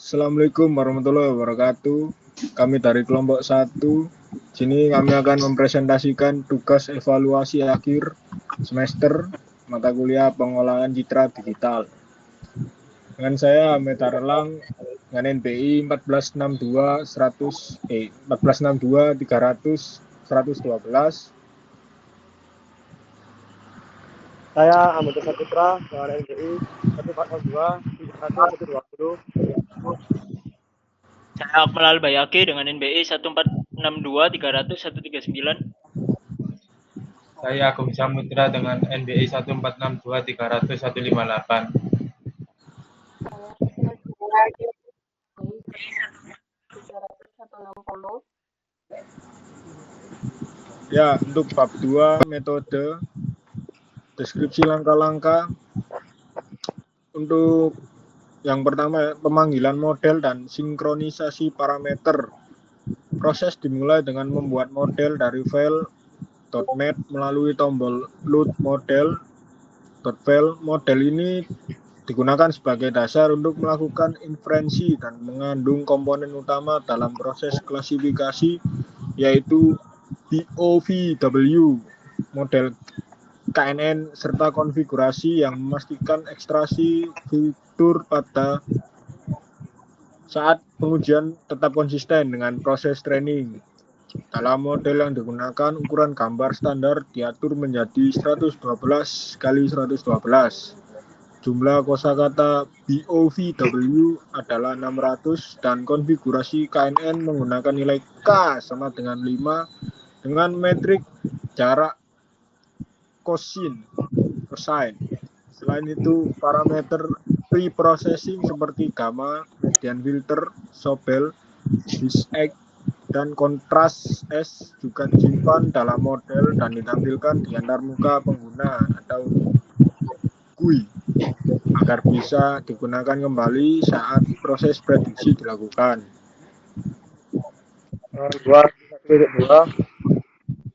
Assalamualaikum warahmatullahi wabarakatuh. Kami dari kelompok 1. Sini kami akan mempresentasikan tugas evaluasi akhir semester mata kuliah pengolahan citra digital. Dengan saya Ahmed Arlang dengan NBI 1462 300 112. Saya Ahmad Saputra dengan NBI 1402 300 120. Saya Akmal Albayaki dengan NBI 1462 300 139. Saya Agung Samutra dengan NBI 1462 300 158. Ya, untuk bab 2 metode deskripsi langkah-langkah. Untuk yang pertama, pemanggilan model dan sinkronisasi parameter. Proses dimulai dengan membuat model dari file .mat melalui tombol load model. .file model ini digunakan sebagai dasar untuk melakukan inferensi dan mengandung komponen utama dalam proses klasifikasi, yaitu BOVW, model KNN, serta konfigurasi yang memastikan ekstraksi fitur pada saat pengujian tetap konsisten dengan proses training. Dalam model yang digunakan, ukuran gambar standar diatur menjadi 112 kali 112. Jumlah kosakata BOVW adalah 600 dan konfigurasi KNN menggunakan nilai K sama dengan 5 dengan metrik jarak cosine. Selain itu, parameter pre-processing seperti gamma, median filter, Sobel, X, dan kontras S juga disimpan dalam model dan ditampilkan di antarmuka pengguna atau GUI agar bisa digunakan kembali saat proses prediksi dilakukan. 2.1.2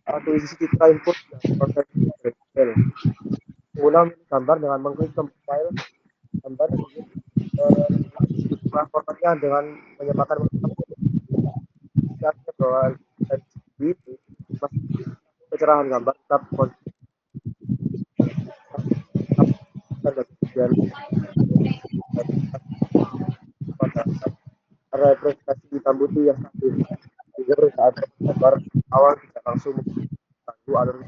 akuisisi citra input dan proses model. Pengguna gambar dengan mengklik tombol file gambar transformasinya dengan menyamakan bahwa kecerahan gambar tetap representasi hitam putih yang stabil. Jika saat gambar awal tidak langsung mengganggu alur.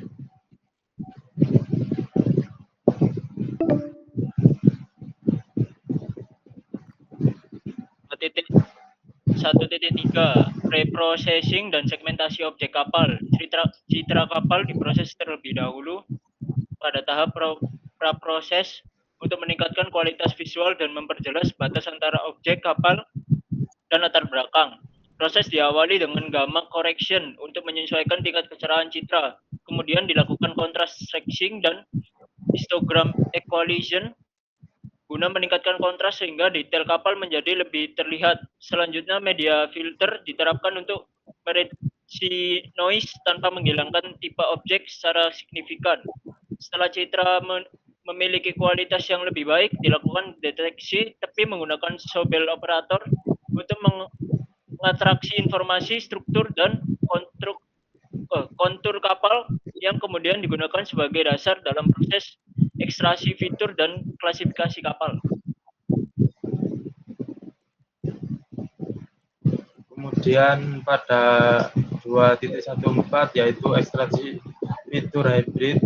Satu titik 3 preprocessing dan segmentasi objek kapal. Citra kapal diproses terlebih dahulu pada tahap praproses untuk meningkatkan kualitas visual dan memperjelas batas antara objek kapal dan latar belakang. Proses diawali dengan gamma correction untuk menyesuaikan tingkat kecerahan citra. Kemudian dilakukan contrast stretching dan histogram equalization guna meningkatkan kontras sehingga detail kapal menjadi lebih terlihat. Selanjutnya, media filter diterapkan untuk mereduksi noise tanpa menghilangkan tipe objek secara signifikan. Setelah citra memiliki kualitas yang lebih baik, dilakukan deteksi tepi menggunakan Sobel operator untuk mengatraksi informasi struktur dan kontur kapal yang kemudian digunakan sebagai dasar dalam proses ekstraksi fitur dan klasifikasi kapal. Kemudian pada 2.14 yaitu ekstraksi fitur hybrid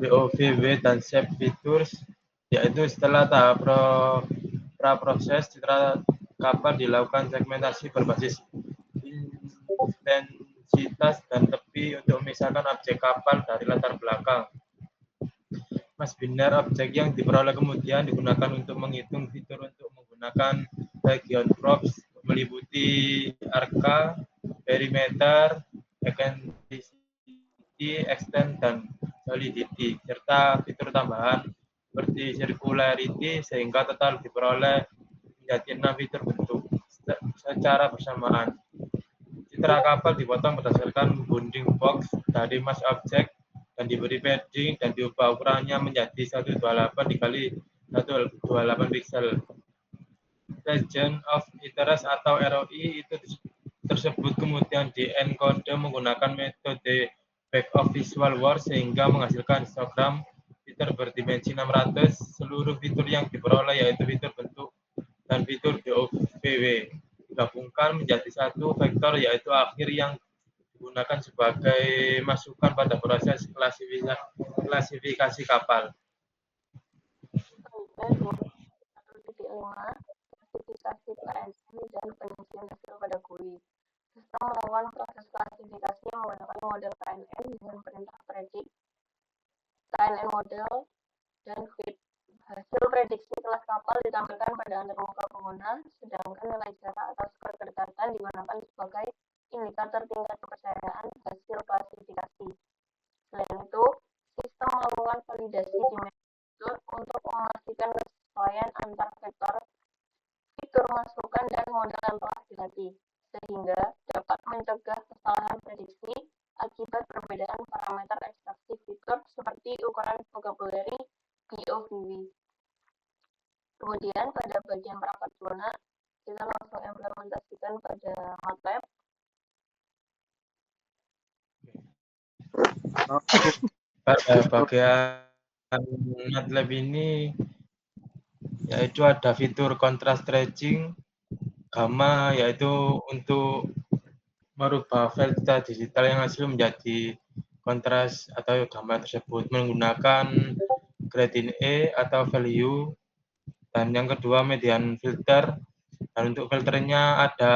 BOVW dan shape features, yaitu setelah tahap praproses citra kapal dilakukan segmentasi berbasis intensitas dan tepi untuk memisahkan objek kapal dari latar belakang. Mas biner objek yang diperoleh kemudian digunakan untuk menghitung fitur untuk menggunakan region props meliputi arca, perimeter, eccentricity, extent, dan solidity, serta fitur tambahan seperti circularity sehingga total diperoleh menjadi 6 fitur bentuk secara bersamaan. Citra kapal dipotong berdasarkan bounding box dari mass object dan diberi padding dan diubah ukurannya menjadi 128 dikali 128 pixel. region of interest atau ROI itu tersebut kemudian di-encode menggunakan metode back of visual word sehingga menghasilkan histogram fitur berdimensi 600. Seluruh fitur yang diperoleh yaitu fitur bentuk dan fitur DOVW digabungkan menjadi satu vektor yaitu akhir yang digunakan sebagai masukan pada proses klasifikasi kapal. Klasifikasi PSI dan penyusunan hasil pada GUI. Sistem melakukan proses klasifikasi menggunakan model KNN dengan perintah predik, KNN model, dan fit. Hasil prediksi kelas kapal ditampilkan pada antarmuka pengguna, sedangkan nilai jarak atau skor kedekatan digunakan sebagai indikator tingkat kepercayaan hasil klasifikasi. Selain itu, sistem melakukan validasi dimensi untuk memastikan kesesuaian antar fitur masukan dan model yang telah dilatih, sehingga dapat mencegah kesalahan prediksi akibat perbedaan parameter ekstraksi fitur seperti ukuran vocabulary DOVW. Kemudian pada bagian perangkat lunak, kita langsung implementasikan pada MATLAB. Pada bagian MATLAB ini yaitu ada fitur contrast stretching, gamma yaitu untuk merubah file data digital yang hasil menjadi kontras atau gamma tersebut menggunakan gradient E atau value, dan yang kedua median filter, dan untuk filternya ada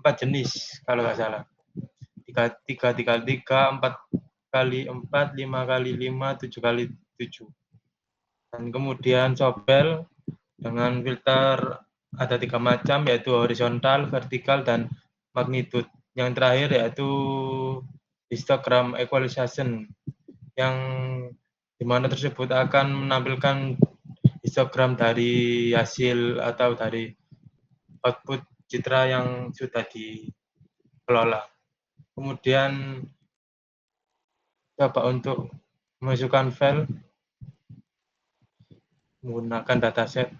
4 jenis kalau nggak salah, 3x3, 4x4, 5x5, 7x7. Dan kemudian Sobel dengan filter ada 3 macam, yaitu horizontal, vertikal, dan magnitude. Yang terakhir yaitu histogram equalization, yang dimana tersebut akan menampilkan histogram dari hasil atau dari output citra yang sudah dikelola. Kemudian coba untuk memasukkan file menggunakan dataset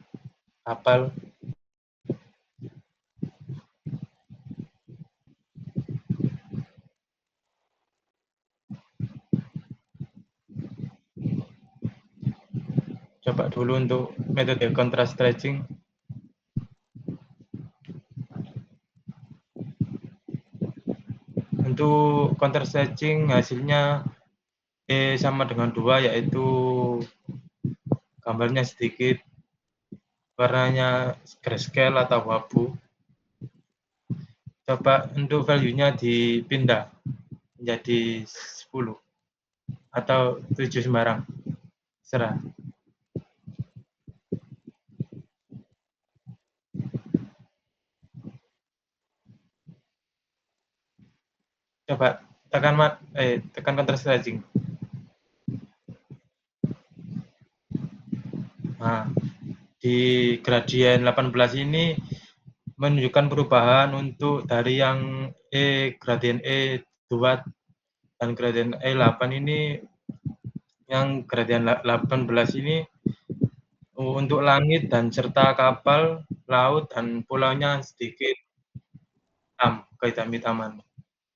kapal. Coba dulu untuk metode contrast stretching. Untuk contrast stretching hasilnya E sama dengan 2, yaitu gambarnya sedikit warnanya grayscale atau abu. Coba untuk value-nya dipindah menjadi 10 atau 7 sembarang, serah. Coba tekan contrast stretching. Nah, di gradien 18 ini menunjukkan perubahan untuk dari yang gradien E2 dan gradien E8 ini, yang gradien 18 ini untuk langit dan serta kapal, laut, dan pulaunya sedikit hitam, kehitam-hitaman.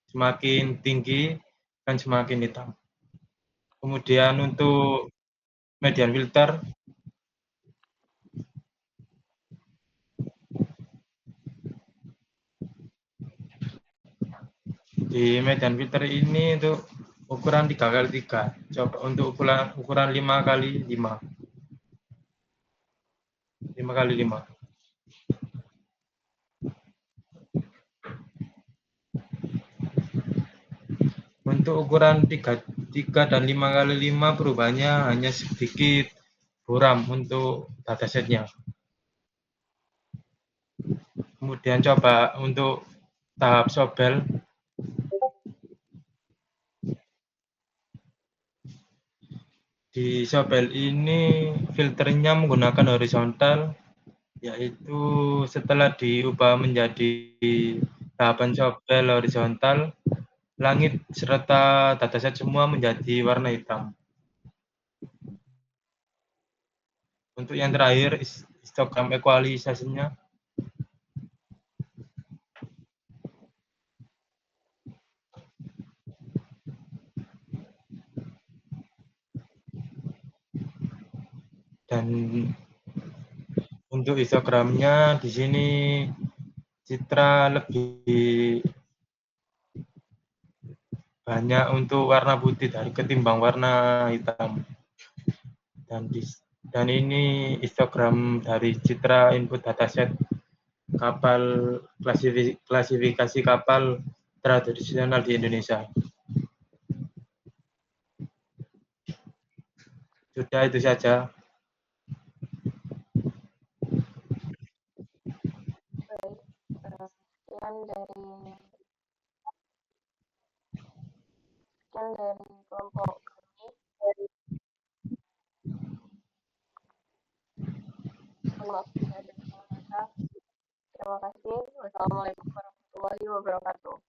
Semakin tinggi kan semakin hitam. Kemudian untuk median filter, di median filter ini untuk ukuran 3x3. Coba untuk ukuran 5x5. 5x5. Untuk ukuran 3 dan 5x5 perubahannya hanya sedikit buram untuk datasetnya. Kemudian coba untuk tahap Sobel. Di Sobel ini filternya menggunakan horizontal, yaitu setelah diubah menjadi tahapan Sobel horizontal, langit serta dataset semua menjadi warna hitam. Untuk yang terakhir histogram ekualisasinya. Dan untuk histogramnya di sini citra lebih banyak untuk warna putih dari ketimbang warna hitam. Dan ini histogram dari citra input dataset kapal klasifikasi kapal tradisional di Indonesia. Sudah itu saja. Baik, sekian dari kelompok kami. Mohon maaf jika ada salah kata. Terima kasih. Wassalamualaikum warahmatullahi wabarakatuh.